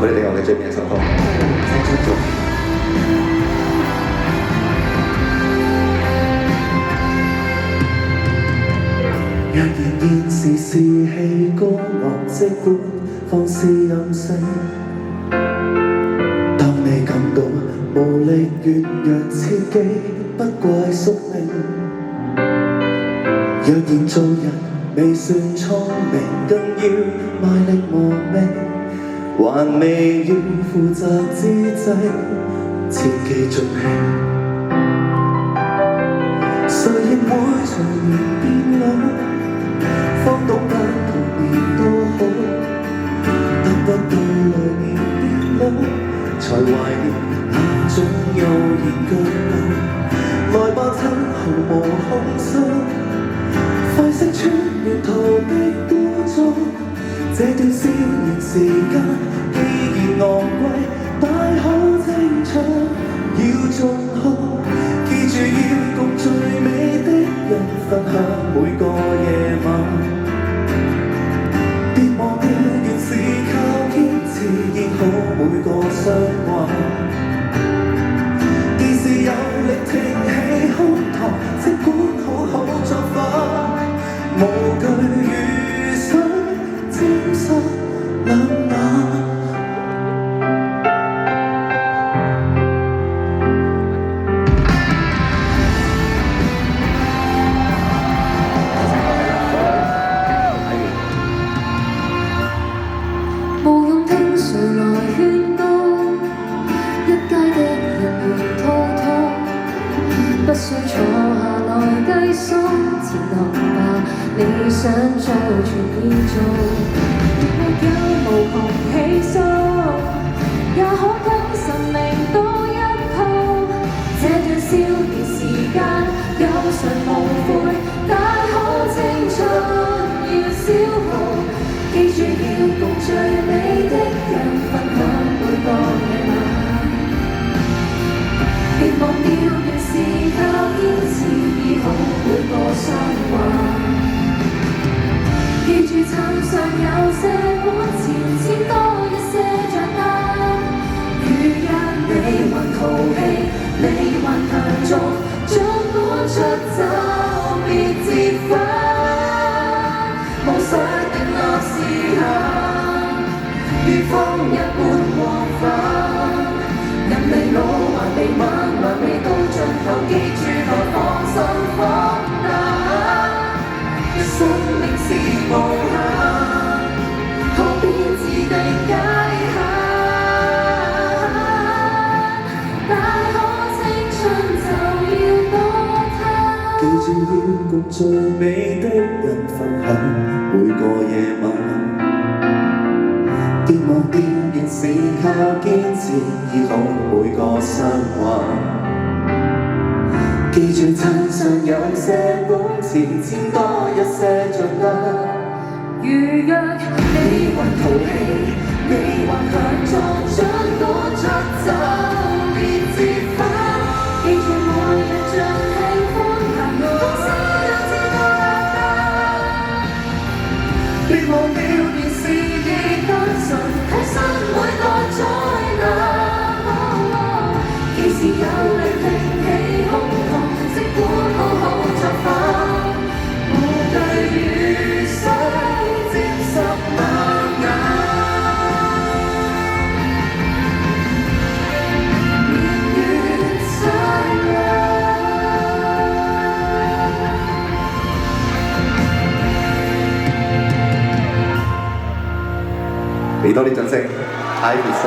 俾你哋我嘅最尾一首歌。若然現時是戲歌樂，即管放肆任性。當你感到無力軟弱，切記不怪宿命。若然做人未算聰明，更要賣力磨命。還未要負責之際，切記盡興。誰亦會隨年變老，方懂得童年多好，得不到來年變老，才懷念那種悠然腳步。來吧，趁毫無控訴，快釋穿沿途的污糟。這段少年時間既然昂貴，大可青春要盡好。記住要共最美的人分享每個夜晚，別忘掉原是靠堅持醫好每個傷患。既是有力挺起胸膛，即管好好作反，無懼雨水沾濕兩眼。無用聽誰來勸告，一街的人緣滔滔，不需坐下來計數，前行吧，理想再全意做。沒有無窮起訴，也可跟神明多一鋪。這段少年時間有誰無悔，大可青春要消耗。記住要共最美的人分享每個夜晚，別忘掉原是靠堅持醫好每個傷患。記住趁尚有些本錢，簽多一些賬單。如若你還淘氣，你還強做，儘管出走別折返。無需定立時限，如風一般往返。任你老還未晚，還未到盡頭，記住來放心放膽。生命是無限，何必自定界限？大可青春就要多貪。記住要共最美的人分享每個夜晚，別忘掉原是靠堅持醫好每個傷患。記住趁尚有些本錢，簽多一些賬單。如若你還淘氣，你還強做，儘管出走別折返。記住每日盡興歡騰，風聲也知道簡單。別忘掉原是亦單純，睇身每個災難。幾時有力挺起胸膛，即管好好作反，無懼雨水沾濕兩眼。年月燦爛，俾多啲掌聲，太別數。